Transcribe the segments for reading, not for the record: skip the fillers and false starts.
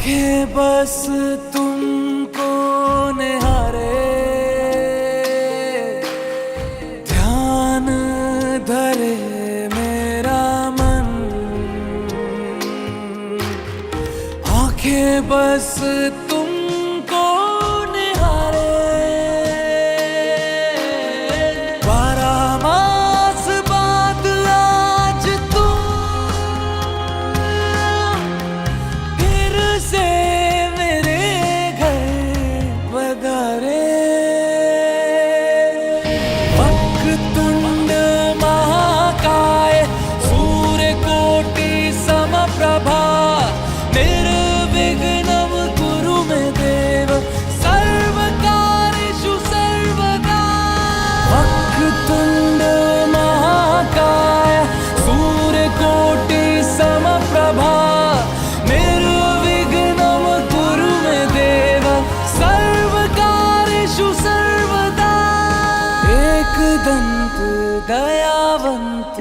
आंखें बस तुमको निहारे, ध्यान धरे मेरा मन। आंखें बस तुमको निहारे, बारहमास बाद आज तुम फिर से मेरे घर पधारे। वक्रतुंड महाकाय सूर्यकोटि समप्रभा, निर्विघ्नं कुरु मे देव सर्वकार्येषु सर्वदा। वक्रतुंड महाकाय सूर्यकोटि समप्रभा, निर्विघ्नं कुरु मे देव सर्वकार्येषु सर्वदा। एकदंत दयावंत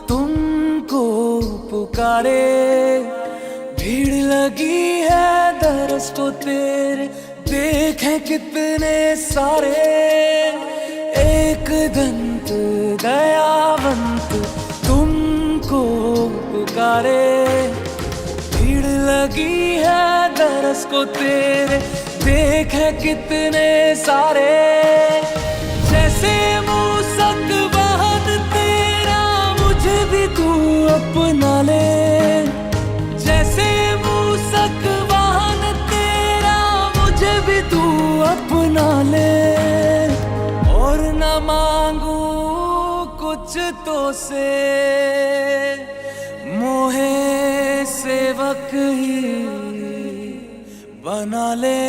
तुमको पुकारे, भीड़ लगी है दरस को तेरे, देखें कितने सारे। एकदंत दयावंत तुमको पुकारे, भीड़ लगी है दरस को तेरे, देखें कितने सारे। जैसे मूसक वाहन तेरा मुझे भी तू अपना ले, जैसे मूसक वाहन तेरा मुझे भी तू अपना ले। और न मांगू कुछ तो से, मोहे सेवक ही बना ले।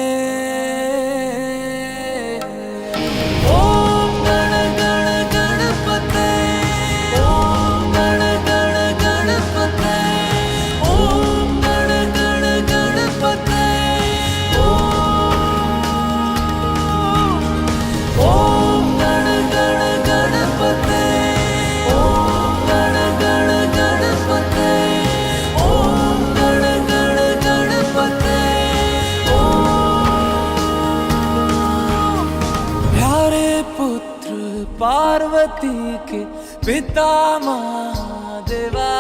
ओम गण गण गणपते, ओम गण गण गणपते, ओम गण गण गणपते, ओम गण गण गणपते, ओम गण गण गणपते, ओम गण गण गणपते। प्यारे पुत्र पार्वती के पिता महादेवा,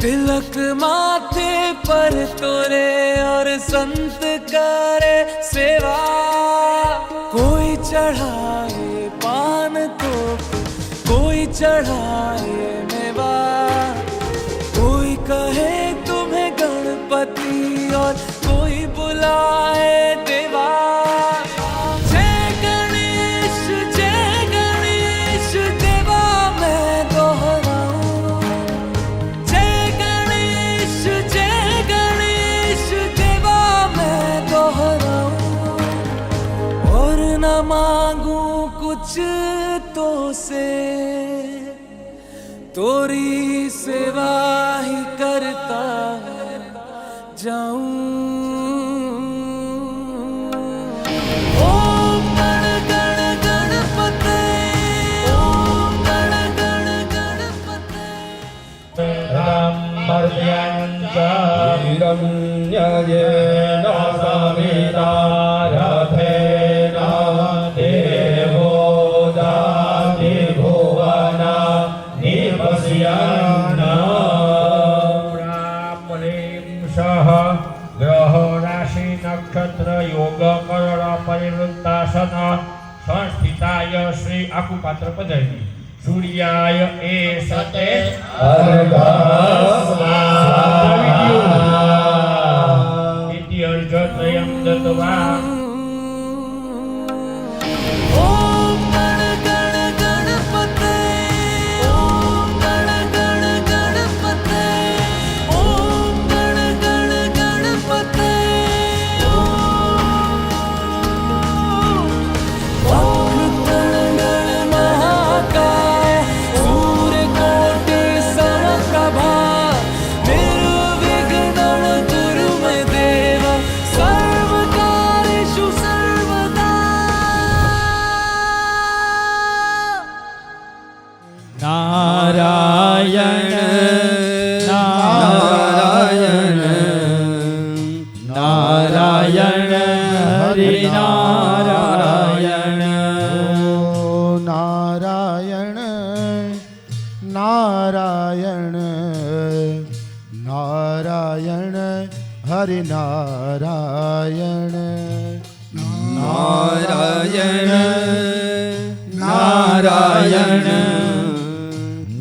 तिलक माथे पर तोरे और संत करे सेवा। कोई चढ़ाए पान तो कोई चढ़ाए मेवा, कोई कहे तुम्हें गणपति और कोई बुलाए देवा। जय गणेश देवा मैं दोहराऊं, जय गणेश देवा मैं दोहराऊं। और न मांगू कुछ तो से, तोरी सेवा ही करता जाऊं। ओम गण गण गणपते, ओम गण गण गणपते। हिरण्ययेन समिता रथेन देवो दाति भुवन निपश्यन्। सह ग्रह राशि नक्षत्र योग करण परिवृत्तासन संस्थिताय श्री आकुपात्र पदवी सूर्याय एषते इति अर्घ्यत्रयं दत्त्वा। ओम गण गण गणपते, ओम गण गण गणपते, ओम गण गण गणपते, वक्रतुंड महाकाय सूर्यकोटि समप्रभा, निर्विघ्नं कुरु मे देव सर्वकार्येषु सर्वदा। नारायण नारायण નારાયણ નારાયણ નારાયણ હરિ નારાયણ નારાયણ નારાયણ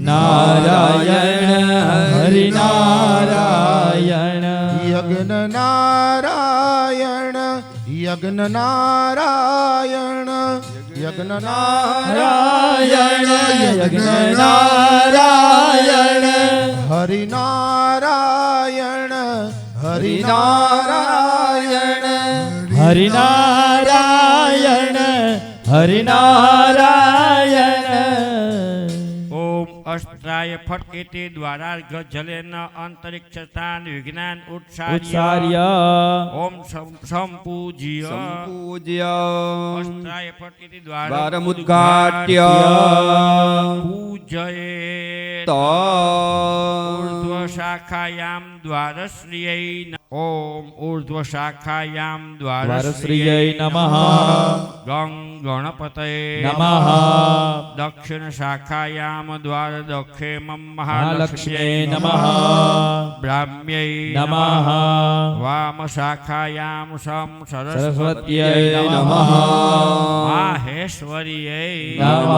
નારાયણ હરિ નારાયણ યજ્ઞ નારાયણ યજ્ઞ નારાયણ યજ્ઞ નારાયણ યજ્ઞ નારાયણ હરિ નારાયણ હરિ નારાયણ હરિ નારાયણ હરિ નારાયણ ઓમ અષ્ટાય ફટકેતે દ્વારા જલેન અંતરિક્ષ સ્થાન વિજ્ઞાન ઉત્સાર્ય ઉચ્ચાર્ય ઓમ સંપૂજ્ય સંપૂજ્ય અષ્ટાય ફટકેતે દ્વારમુદ્ઘાટ્ય પૂજયેત તો ઊર્ધ્વ શાખાયામ દ્વારશ્રિયૈ ઓમ ઊર્ધ્વ શાખાયામ દ્વારશ્રિયૈ નમઃ ગં ગણપતये નમઃ દક્ષિણ શાખાયામ દ્વાર દક્ષે મહાલક્ષ્મ્यै નમઃ બ્રાહ્મ્यै નમઃ વામ શાખાયામ સમ સરસ્વત્यै નમઃ માહેશ્વર્यै નમઃ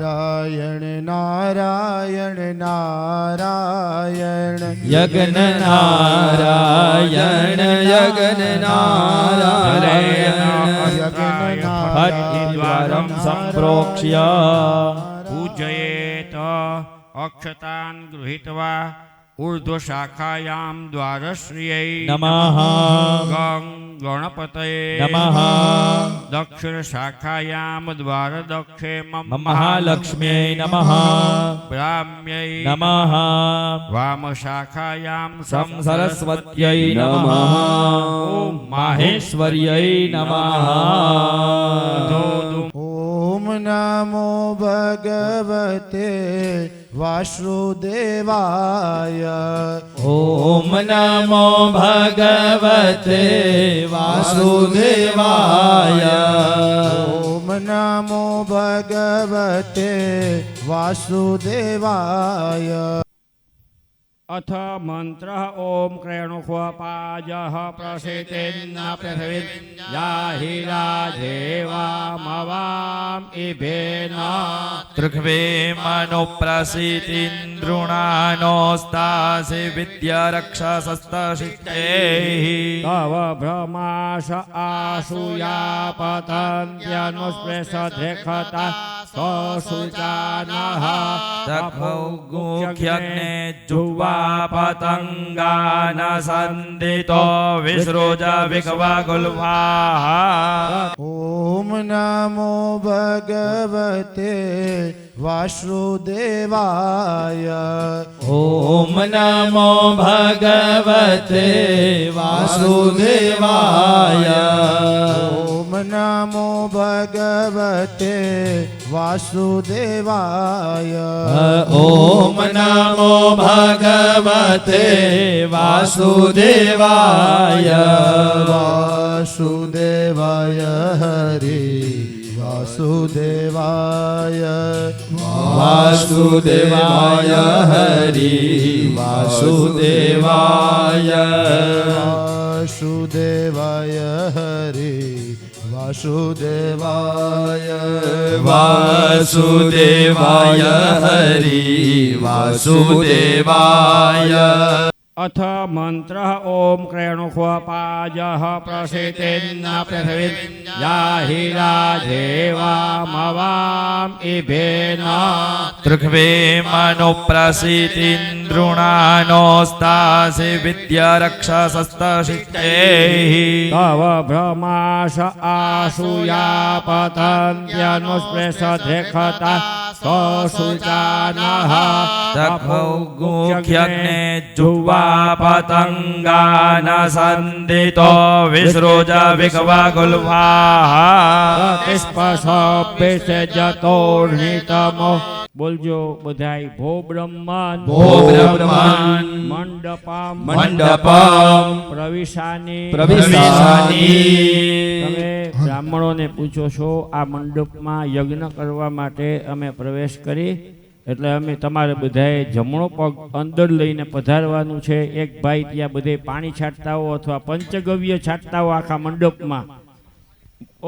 નારાયણ નારાયણ નારાયણ યજ્ઞ નારાયણ યજ્ઞ નારાયણ ફટ્દ્વારમ સંપ્રોક્ષ્ય પૂજયેત અક્ષતાન ગૃહીત્વા ઊર્ધ્વ શાખાયામ દ્વારશ્રિયૈ નમઃ ગં ગણપતये નમઃ દક્ષિણ શાખાયામ દ્વાર દક્ષે મહાલક્ષ્મ્यै નમઃ બ્રાહ્મ્यै નમઃ વામ શાખાયામ સમ સરસ્વત્यै નમઃ ઓમ માહેશ્વર્यै નમઃ ઓમ નમો ભગવતે વાસુદેવાય ઓમ નમો ભગવતે વાસુદેવાય ઓમ નમો ભગવતે વાસુદેવાય અથ મંત્ર ઓમ ક્રેણુખપાજ પ્રસિતેન્ન પૃથ્વી રાજેવામવામ ઇભેન તૃગ્વે મનુપ્રસિતિન્દ્રુણાનોસ્તાસી વિદ્યારક્ષસસ્તશિષ્ટૈઃ તવ ભ્રમાશ આસુયા પતન્ત્યનુસ્પૃશધેખતા સશુચાનઃ તખૌગુખ્યગ્ને જુવા પતંગાન સંદિતો વિસૃજ વિકવાગુલ્વાહ ઓમ નમો ભગવતે વાસુદેવાય ઓમ નમો ભગવતે વાસુદેવાય ઓમ નમો ભગવતે વાસુદેવાય ઓમ નમો ભગવતે વાસુદેવાય વાસુદેવાય હરિ વાસુદેવાય વાસુદેવાય હરિ વાસુદેવાય વાસુદેવાય હરિ વાસુદેવાય વાસુદેવાય હરિ વાસુદેવાય અથ મંત્ર ઓમ ક્રેણુખપાજ પ્રસિતેન્ન પૃથ્વી રાજેવામવામ ઇભેન તૃગ્વે મનુપ્રસિતિન્દ્રુણાનોસ્તાસી વિદ્યારક્ષસસ્તશિષ્ટૈઃ તવ ભ્રમાશ આસુયા પતન્ત્યનુસ્પૃશધેખતા સશુચાનઃ તખૌગુખ્યગ્ને જુવા પતંગાન સંદિતો વિસૃજ વિકવાગુલ્વાહ પ્રતિસ્પર્શોર્હિતમો બોલજો બધાય ભો બ્રહ્મન ભો બ્રહ્મન મંડપમ મંડપમ પ્રવિશાની પ્રવિશાની તમે બ્રાહ્મણોને પૂછો છો આ મંડપમાં યજ્ઞ કરવા માટે અમે પ્રવેશ કરી એટલે અમે તમારે બધાએ જમણો પગ અંદર લઈને પધારવાનું છે. એક ભાઈ ત્યાં બધે પાણી છાંટતા હો અથવા પંચગવ્ય છાંટતા હો આખા મંડપમાં.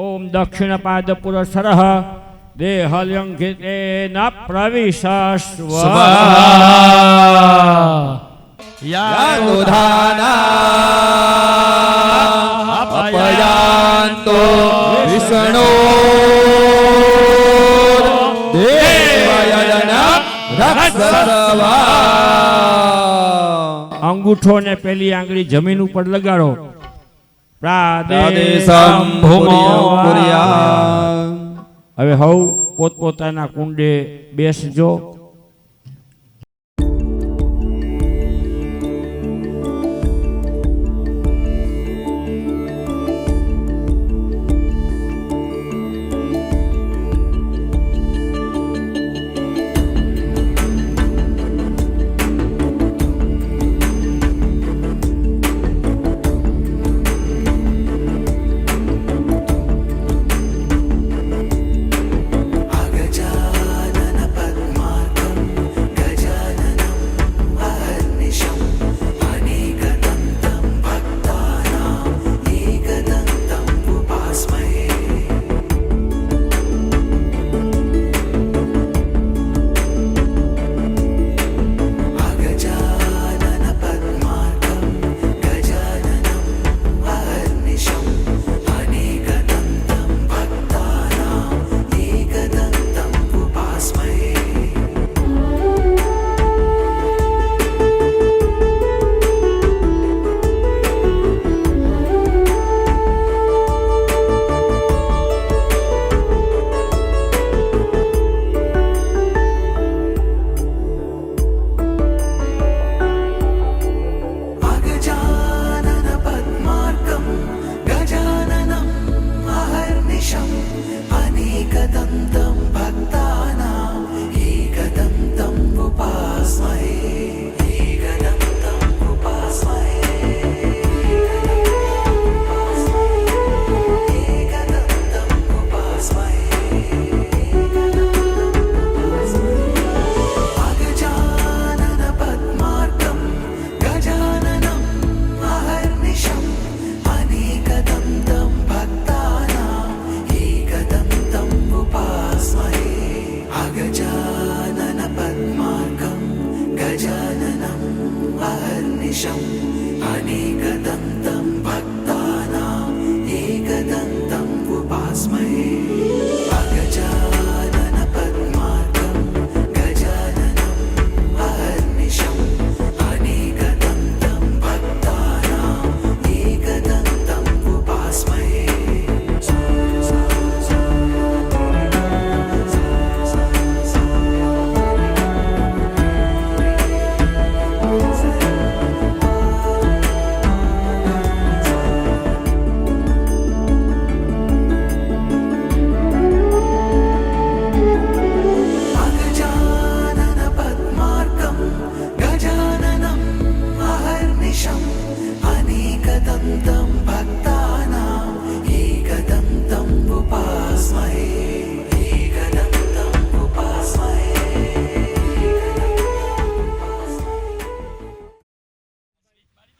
ઓમ દક્ષિણ પાદ પુરસરઃ દેહલ્યંઘિતેન પ્રવિશસ્વ યાદુધાના અપયાન્તો વિષ્ણુ દેવયજ્ઞ રક્ષસવા. અંગૂઠો ને પેલી આંગળી જમીન ઉપર લગાડો. પ્રાદેશમ ભૂમો કુર્યા. હવે હવ પોતપોતાના કુંડે બેસજો.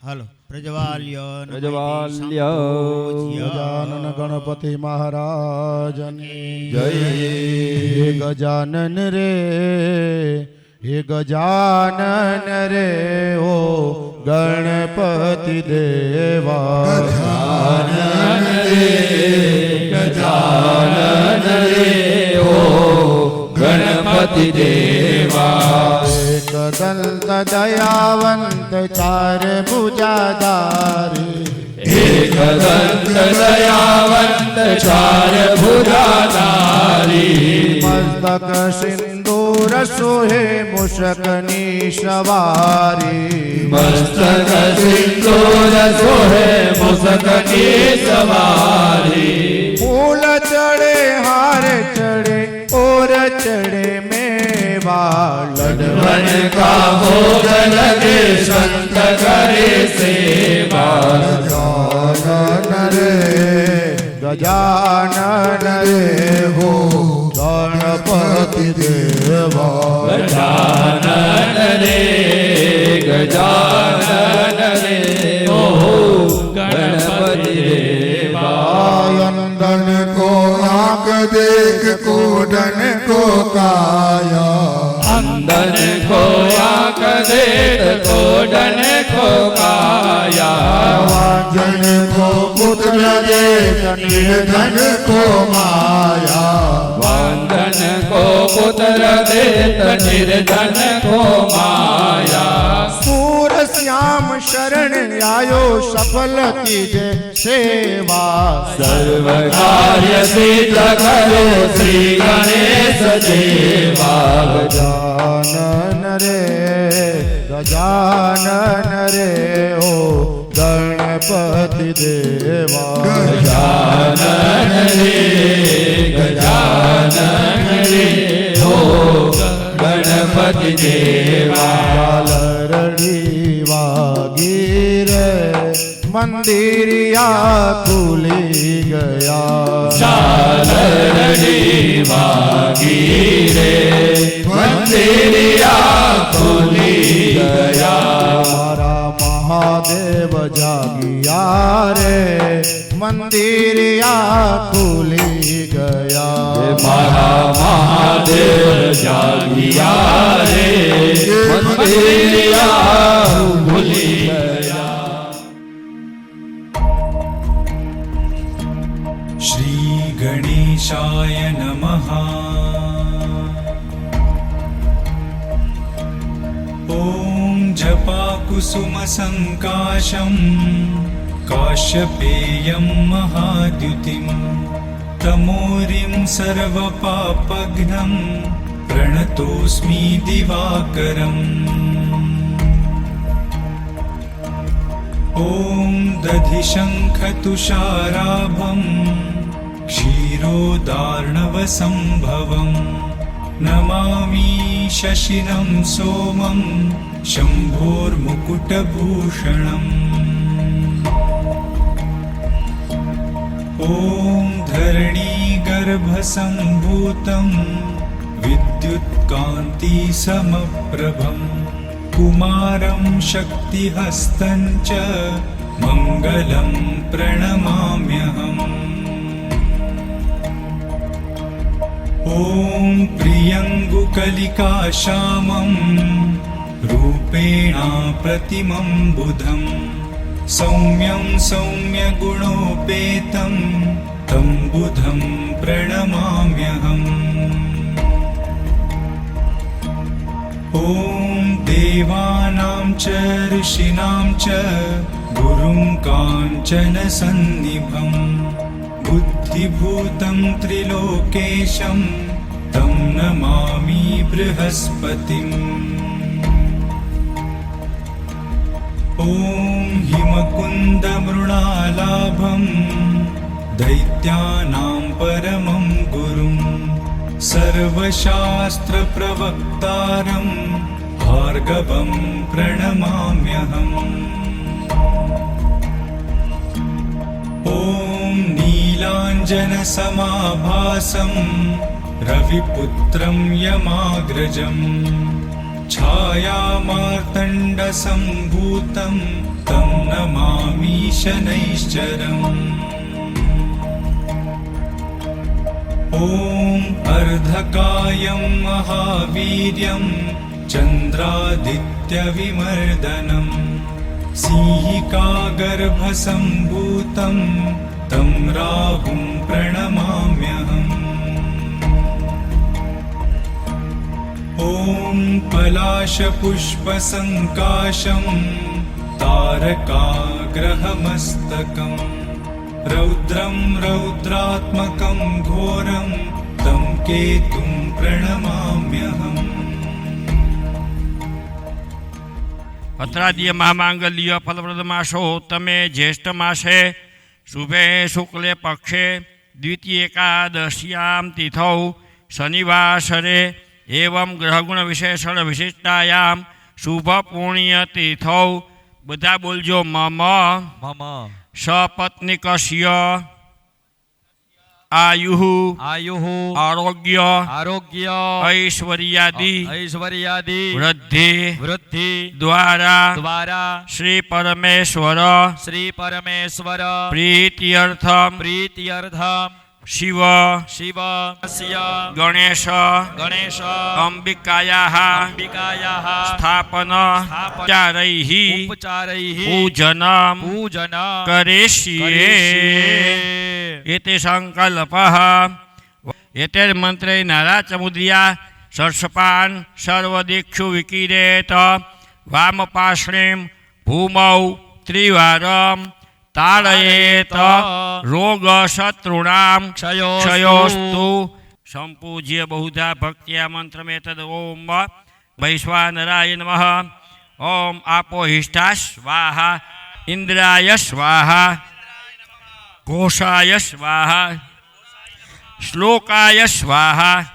હાલો પ્રજવાલ્ય પ્રજવાલ્ય ગજાનન ગણપતિ મહારાજની જય. હે ગજાનન રે હે ગજાનન રે ઓ ગણપતિ દેવા. ગજાનન રે ઓ ગણપતિ દેવા. એકદંત દયાવંત ચાર ભુજાધારી. એકદંત દયાવંત ચાર ભુજાધારી. મસ્તક સિંદૂર સોહે મુષકની સવારી. મસ્તક સિંદૂર સોહે મુસકની સવારી. ફૂલ ચડે હાર ચડે ઓર ચડે મેં सेवा लडवन का भोग लगे संत करे सेवा गजानन रे हो गणपति देवा गजानन रे ओ गणपति देवा अंदन को आंख देख कोडन को काया अंदन को आंख देख कोडन को काया वाजन को पुत्र देख निर्धन को माया वंदन को पुत्र देत निर्धन को माया सूर श्याम शरण आयो सफल कीजे सेवा सर्व कार्य सिद्ध करो श्री गणेश देवा गजानन रे ओ गणपति देवा गजानन रे हो गणपति देवा लरड़ी वागीर मंदिरिया खुली गया शालरड़ी वागी रे मंदिरिया खुली गया हमारा महादेव जागिया रे मंदिरिया खुली गया मारा महादेव जागिया रे मंदिरिया खुली गया श्री गणेशाय नमः। ॐ जपाकुसुमसङ्काशं काश्यपेयं महाद्युतिं तमोरिं सर्वपापघ्नं प्रणतोऽस्मि दिवाकरम्। ॐ दधिशङ्खतुषाराभं क्षीरोदार्णवसम्भवं नमामि शशिनं सोमं शम्भोर्मुकुटभूषणम्। ॐ धरणीगर्भसम्भूतं विद्युत्कान्तिसमप्रभम् कुमारं शक्तिहस्तं च मङ्गलं प्रणमाम्यहम्। ॐ प्रियङ्गुकलिकाश्यामं रूपेणा प्रतिमं बुधं सौम्यं सौम्यगुणोपेतं तं बुधं प्रणमाम्यहम्। ॐ देवानां च ऋषीणां च गुरुं काञ्चनसन्निभं बुद्धिभूतं त्रिलोकेशं तं नमामि बृहस्पतिम्। ॐ हिमकुन्दमृणालाभं दैत्यानां परमं गुरुं सर्वशास्त्रप्रवक्तारं भार्गवं प्रणमाम्यहम्। ॐ नीलाञ्जनसमाभासं रविपुत्रं यमाग्रजं छायामार्तण्डसम्भूतं तं नमामि शनैश्चरम्। ॐ अर्धकायं महावीर्यं चन्द्रादित्यविमर्दनं सिंहिकागर्भसम्भूतं तं राहुं प्रणमाम्यहम्। ॐ पलाशपुष्पसङ्काशं तारकाग्रहमस्तकं रौद्रं रौद्रात्मकं घोरं तं केतुं प्रणमाम्यहम्। અત્રાદીય મહામાંગલ્ય ફલપ્રદમાસો તમે જ્યેષ્ઠ માસે શુભે શુક્લે પક્ષે દ્વિતીય એકાદશ્યામ તિથૌ શનિવાસરે એવમ ગ્રહગુણ વિશેષણ વિશિષ્ટાયામ શુભ પુણ્ય તીર્થૌ બધા બોલજો મમ મમ સપત્નિકસ્ય આયુઃ આરોગ્ય ઐશ્વર્યાદિ વૃદ્ધિ દ્વારા શ્રી પરમેશ્વર પ્રીત્યર્થમ શિવ ગણેશ અંબિકાયાઃ સ્થાપન ઉપચારૈઃ પૂજનમ કરિષ્યે એતે સંકલ્પઃ એતૈર્મંત્રે નારાચમુદ્ર્યા સર્ષપાન સર્વદીક્ષુ વિકીરેત વામપાર્શ્વીમ ભૂમૌ ત્રિવારમ તાડયેત રોગ શત્રુણામ ક્ષયોસ્તુ સંપૂજ્ય બહુધા ભક્ત્યા મંત્રમેતદ ઓમ વૈશ્વાનરાય નમઃ ઓમ આપો હિષ્ઠા સ્વાહા ઇન્દ્રાય સ્વાહા ઘોષાય સ્વાહા શ્લોકાય સ્વાહા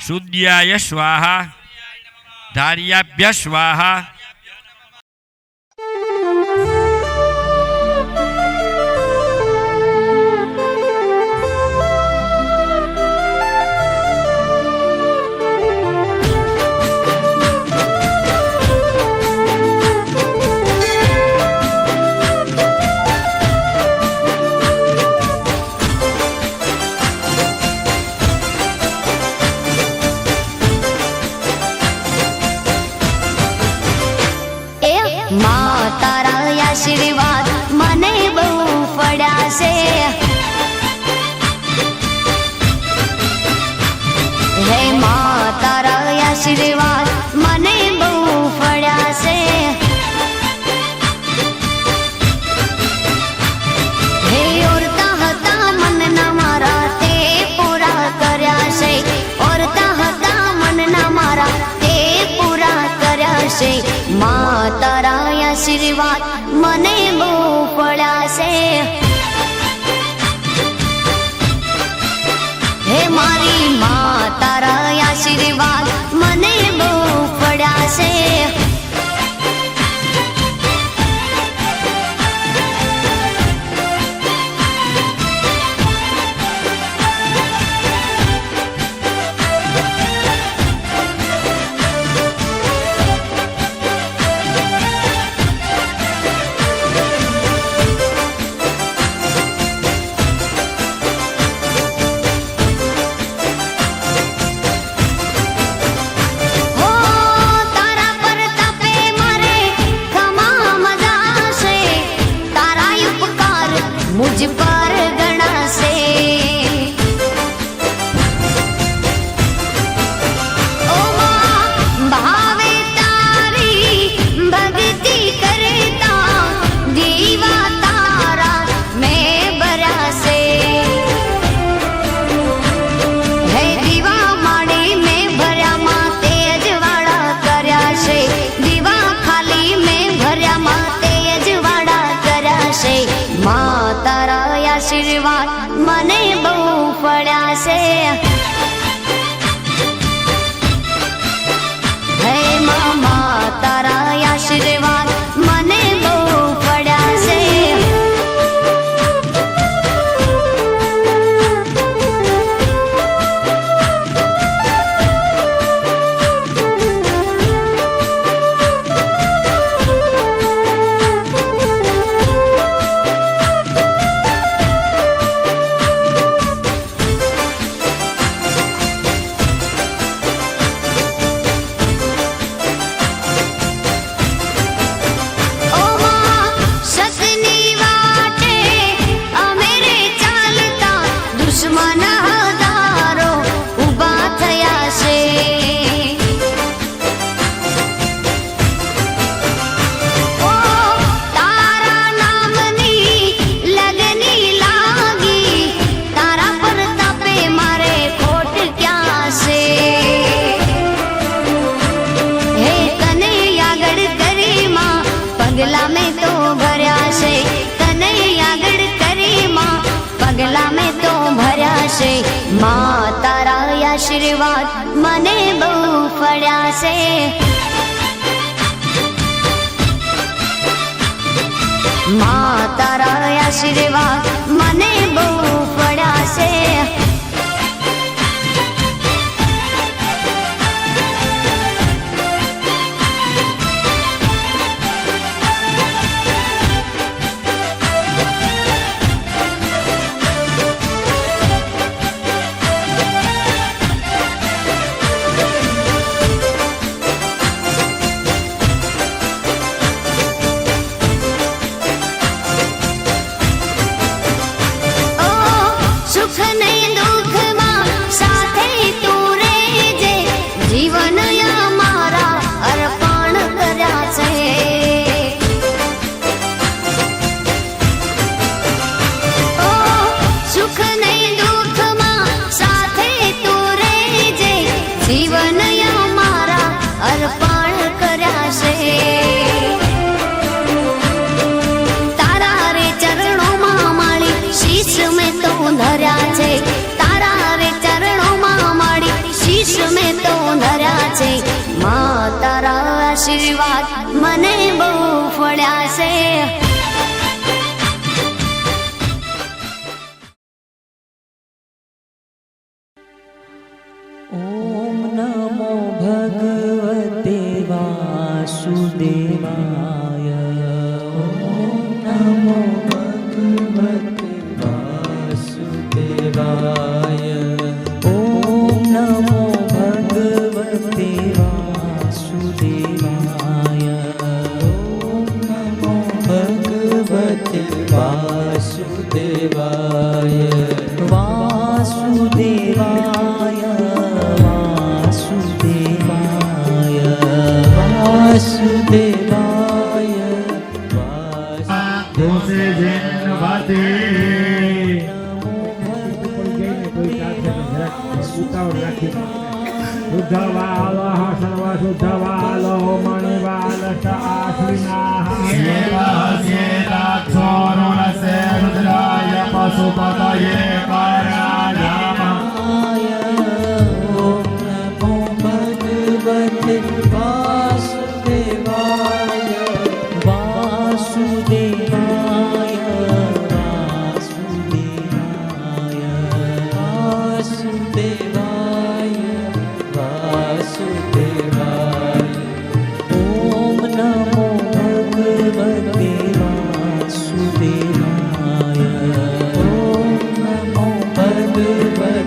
શુદ્ધ્યાય સ્વાહા ધાર્યાભ્ય સ્વાહા આશીર્વાદ મને બહુ પડ્યા છે હે મા તારા આશીર્વાદ મને બહુ પડ્યા છે હે ઓરતા હતા મનના મારા તે પૂરા કર્યા છે ઓરતા હતા મનના મારા તે પૂરા કર્યા છે મા તારા આશીર્વાદ મને બહુ પડ્યા છે હે મારી મા તારા આશીર્વાદ મને બહુ પડ્યા છે આશીર્વાદ મને બહુ ફળ્યા છે. માં તારા આશીર્વાદ મને બહુ ફળ્યા છે. આશીર્વાદ મને બહુ ફળ્યા છે. ઓમ નમો ભગવતે વાસુદેવાય. ઓમ નમો ભગવતે વાસુદેવાય. ઓમ નમો ભગવતે વાસુદેવાય. ઓમ નમો ભગવતે વાસુદેવાય. વાસુદેવાય વાસુદેવાય વાસુદેવાય દોષે જન્મવાતે શુદ્ધવાલો સર્વશુદ્ધવાલો મણિવાલ રુદ્રાય પશુપતયે કરણાય. ઓમ નમો ભગવતે વાસુદેવાય વાસુદેવાય વાસુદેવાય વાસુદેવાય વાસુદેવાય. ઓમ નમો ભગવતે વાસુદેવાય. ઓમ નમો ભગવતે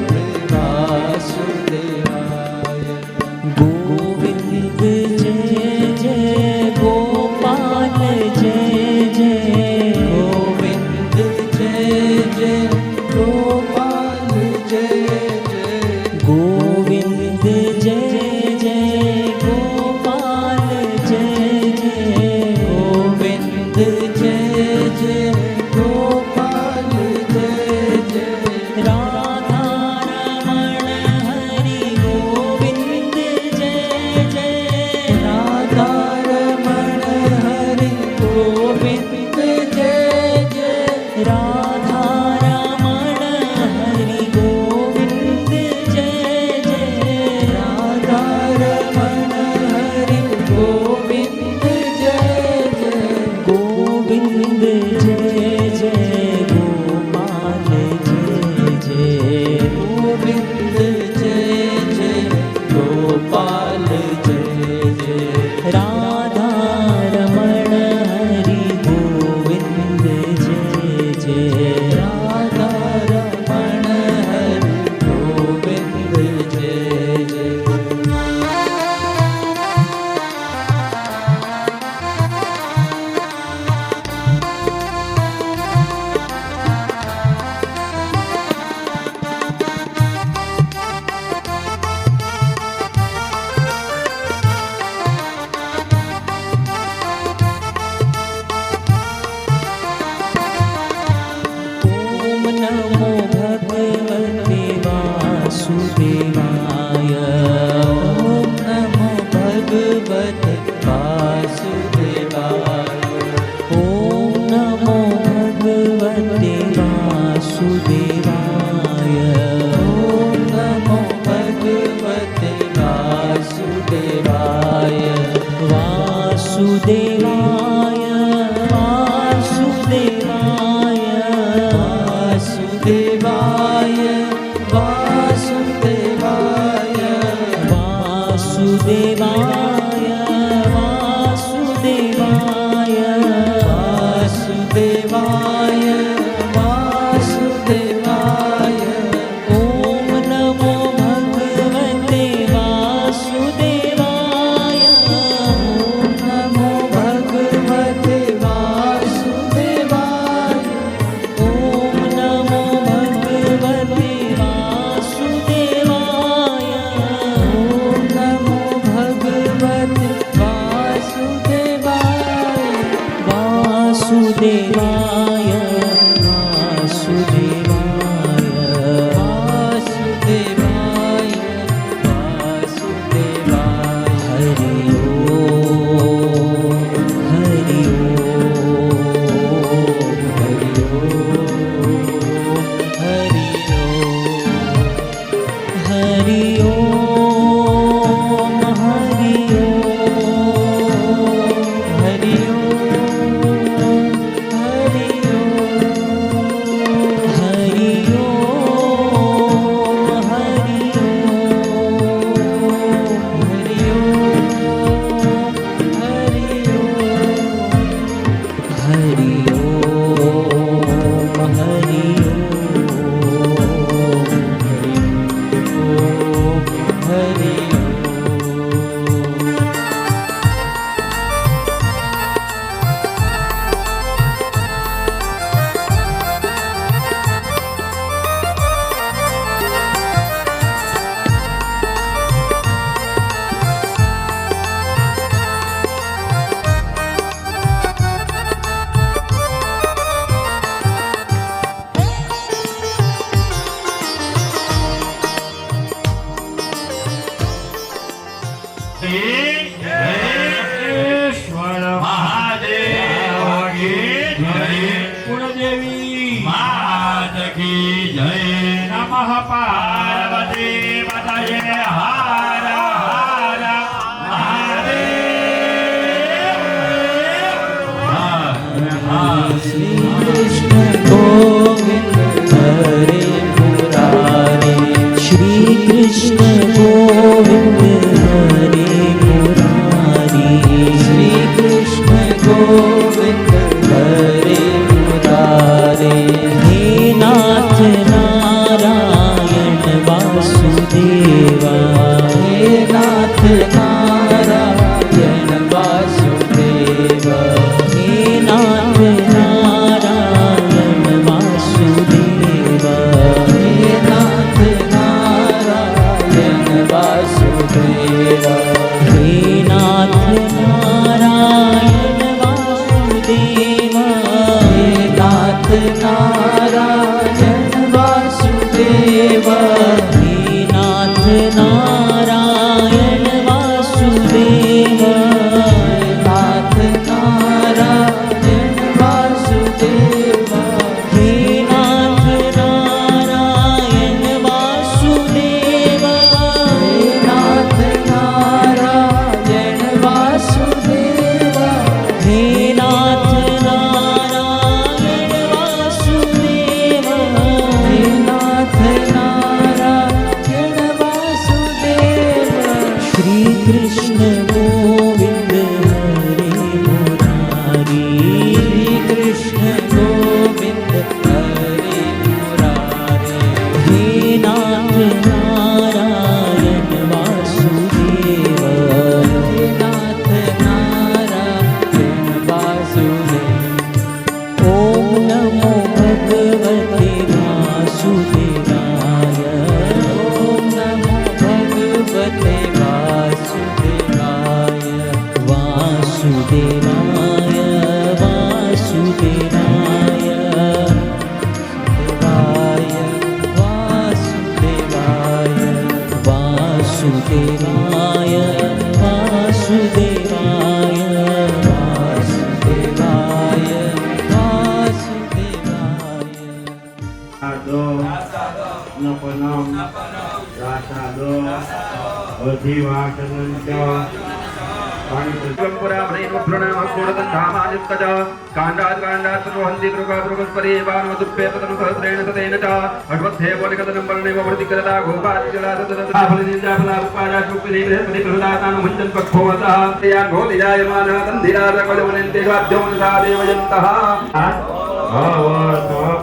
વાસુદેવાય વાસુદેવાય વાસુદેવાય વાસુદેવાય ઓમ નમો ભગવતે વાસુદેવાય ઓમ નમો ભગવતે વાસુદેવાય ઓમ નમો ભગવતે વાસુદેવાય ઓમ નમો ભગવતે વાસુદેવાય વાસુદેવાય ઈશ્વર મહાદેવ કી જય કુળદેવી માત કી જય નમઃ પાર્વતી પતયે હર હર મહાદેવ શ્રી કૃષ્ણ ગોવિંદ હરે મુરારે શ્રી કૃષ્ણ ગોવિંદ હરે મુરારી શ્રી કૃષ્ણ ગોવિંદ હરે મુરારે હે નાથ નારાયણ વાસુદેવા હે નાથ નારાયણ વાસુદેવા હે નાથ નારાયણ વાસુદેવા હે નાથ નારાયણ વાસુદેવા હે નાથ નારાયણ વાસુદેવા હે નાથ નારાયણ વાસુદેવા હે નાથ નારાયણ વાસુદેવા નાથ નારાયણ વાસુદેવા હે નાથ નારાયણ વાસુદેવા હે નાથ નારાયણ વાસુદેવા હે નાથ નારાયણ વાસુદેવા હે નાથ નારાયણ વાસુદેવા શ્રી કૃષ્ણ ગોવિંદ હરે મુરારી શ્રી કૃષ્ણ ગોવિંદ હરે મુરારી હે નાથ નારાયણ વાસુદેવા હે નાથ નારાયણ વાસુદેવ ઓમ નમો ભગવતે વાસુદેવાય ઓમ નમો ભગવતે વાસુદેવાય વાસુદેવાય વાસુદેવાય વાસુદેવાય વાસુદેવાય વાસુદેવાય વાસુદેવાય વાસુદેવાય આદો નપનમ રાસાદો અધિવાચનંચ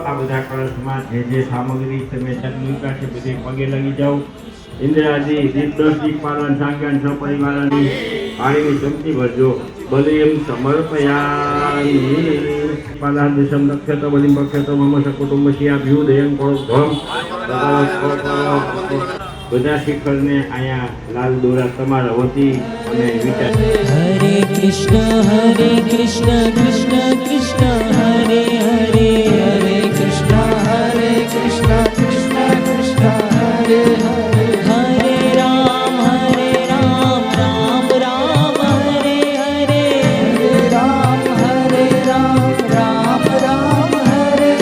આ બધા કળશમાં જે સામગ્રી તમે મૂક્યા છે બધી પગે લગી જાઓ. ઇન્દ્રાજી દીપદર્શિક પાલન સાંગાન સપરિવારની પાણીની ચમચી ભરજો. બલિમ સમર્પયામિ પાદાદિશમ નક્ષત્ર બલિમ પક્ષત્ર મમ સકુટુંબસ્યા ભ્યુદયં કોળધમ બધા શિખરને અહીંયા લાલ દોરા તમારા વતી અને વિચાર. હરે કૃષ્ણ કૃષ્ણ કૃષ્ણ હરે હરે હરે કૃષ્ણ કૃષ્ણ કૃષ્ણ હરે હરે હરે રામ રામ રામ હરે હરે હરે રામ રામ રામ હરે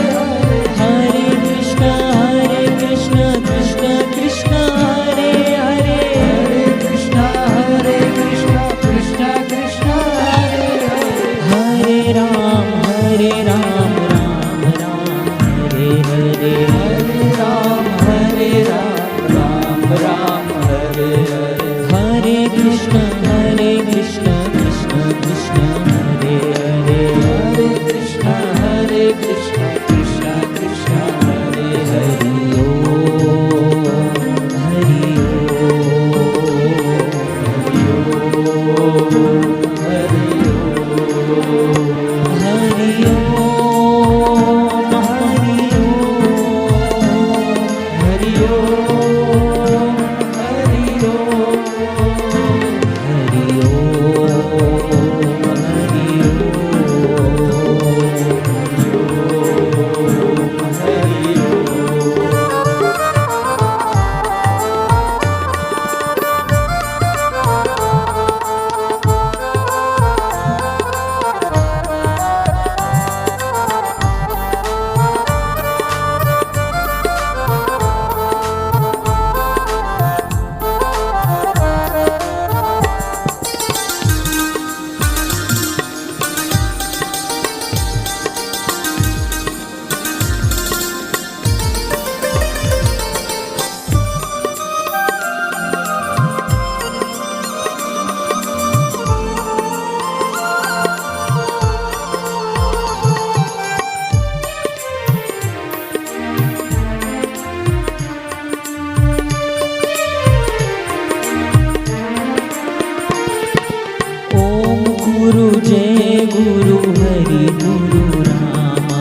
હરે હરે કૃષ્ણ કૃષ્ણ કૃષ્ણ હરે હરે હરે કૃષ્ણ કૃષ્ણ કૃષ્ણ હરે હરે રામ રામ હરે હરે હરે રામ રામ રામ હરે હરે હરે કૃષ્ણ કૃષ્ણ કૃષ્ણ હરે હરે હરે કૃષ્ણ કૃષ્ણ કૃષ્ણ હરે હરે गुरु जय गुरु हरि गुरु रामा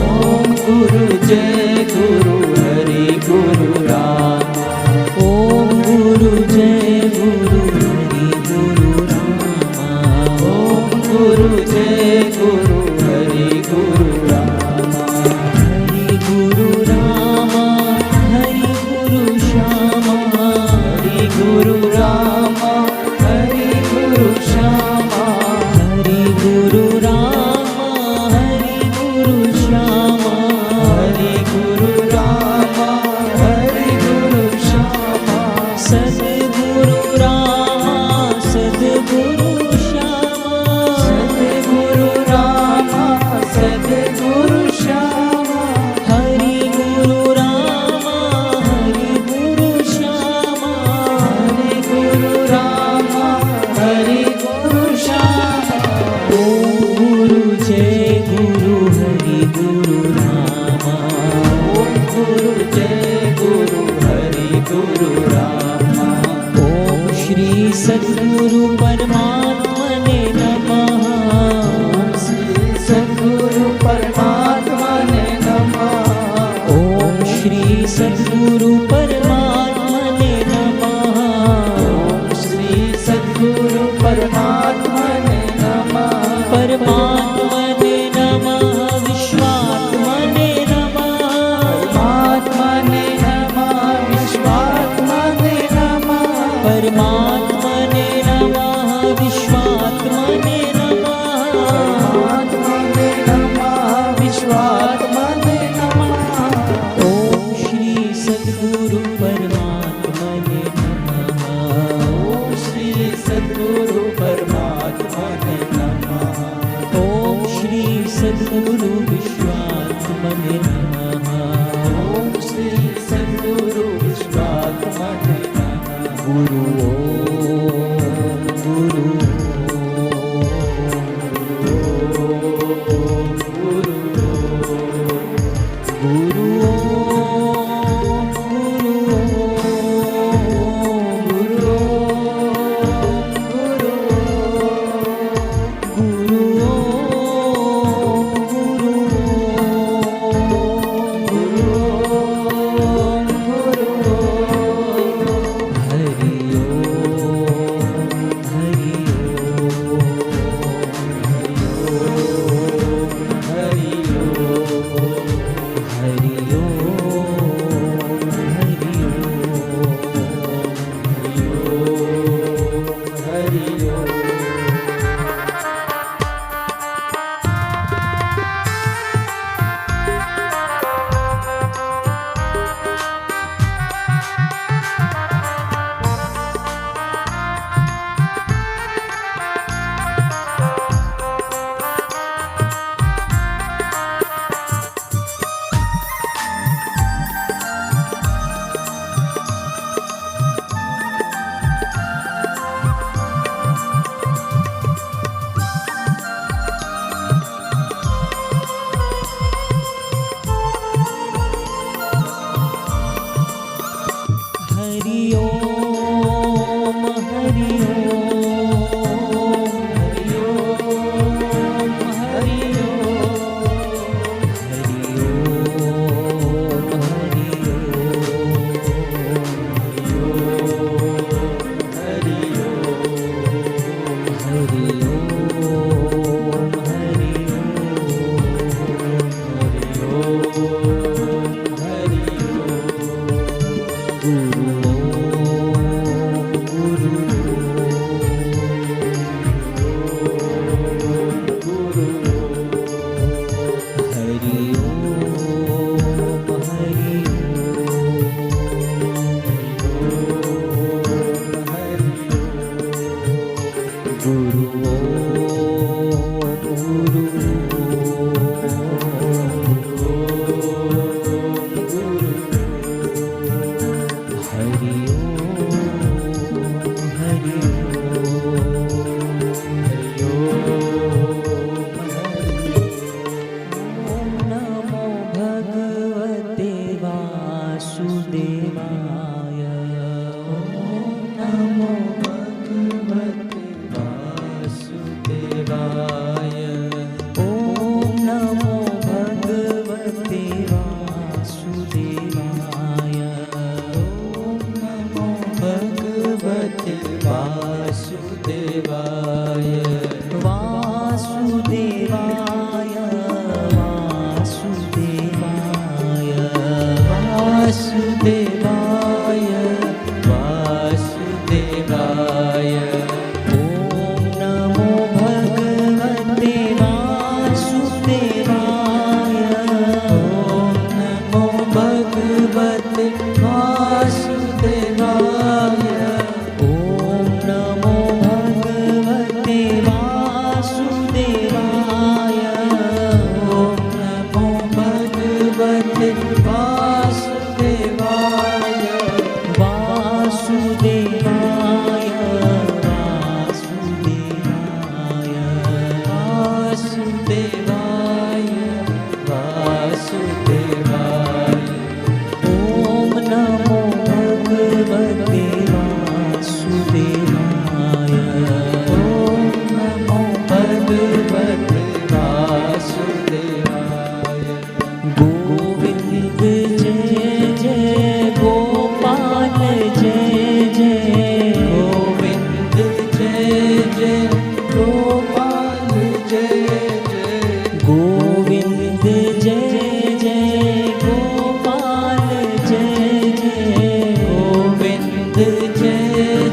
ओम गुरु जय गुरु हरि गुरु रामा ओम गुरु जय गुरु हरि गुरु रामा ओम गुरु जय गुरु हरि गुरु रामा हरि गुरु रामा हरि गुरु श्यामा हरि गुरु रामा हरि गुरु श्यामा हरि गुरु रामा हरि गुरु श्यामा हरि गुरु रामा हरि गुरु श्यामा सद्गुरु रामा सद्गुरु श्यामा सद्गुरु रामा सद्गुरु श्यामा हरि गुरु रामा हरि गुरु श्यामा हरि गुरु रामा हरि गुरु श्यामा ओम गुरु जय गुरु हरि गुरु रामा ओम गुरु जय गुरु हरि गुरु रामा ओम श्री सद्गुरु परमात्मने नमः ओम श्री सद्गुरु परमात्मने नमः ओम श्री सद्गुरु परमात्मने नमः ओम श्री सद्गुरु परमात्मने नमः परमात्मने नमः विश्वात्मने नमः परमात्मने नमः विश्वात्मने नमः परमात्मने नमः विश्वात्मने नमः परमात्मने नमः विश्वात्मने नमः ओम श्री सद्गुरु परमात्मने नमः ओम श्री सद्गुरु परमात्मने सद्गुरु विश्वात्मने नमः। ओम श्री सद्गुरु विश्वात्मने नमः। गुरु ओम गुरु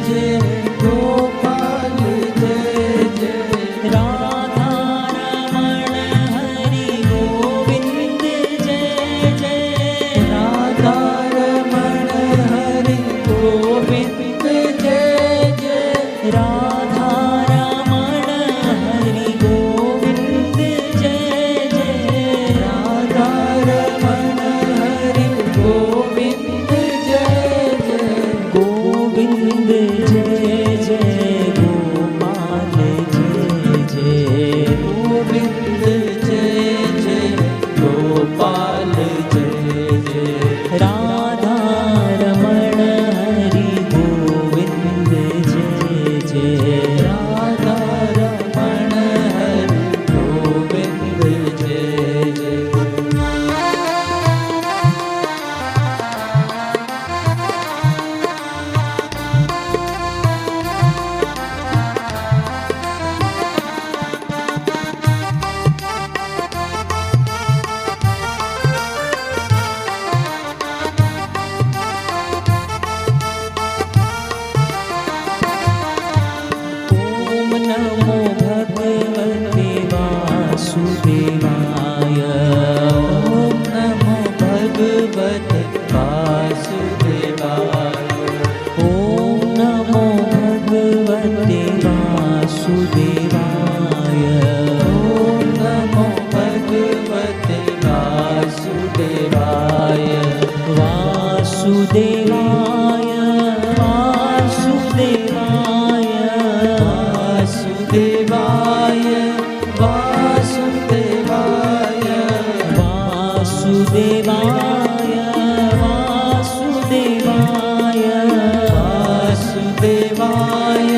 जय जय जय गोपाल जय जय गोविंद जय जय गोपाल जय जय राधा रमण हरि गोविंद जय जय राधा रमण हरि गोविंद जय जय ॐ नमो भगवते वासुदेवाय ॐ नमो भगवते वासुदेवाय ॐ नमो भगवते वासुदेवाय ॐ नमो भगवते वासुदेवाय वासुदेवाय वासुदेवाय वासुदेवाय वासुदेवाय वासुदेवाय वासुदेवाय वासुदेवाय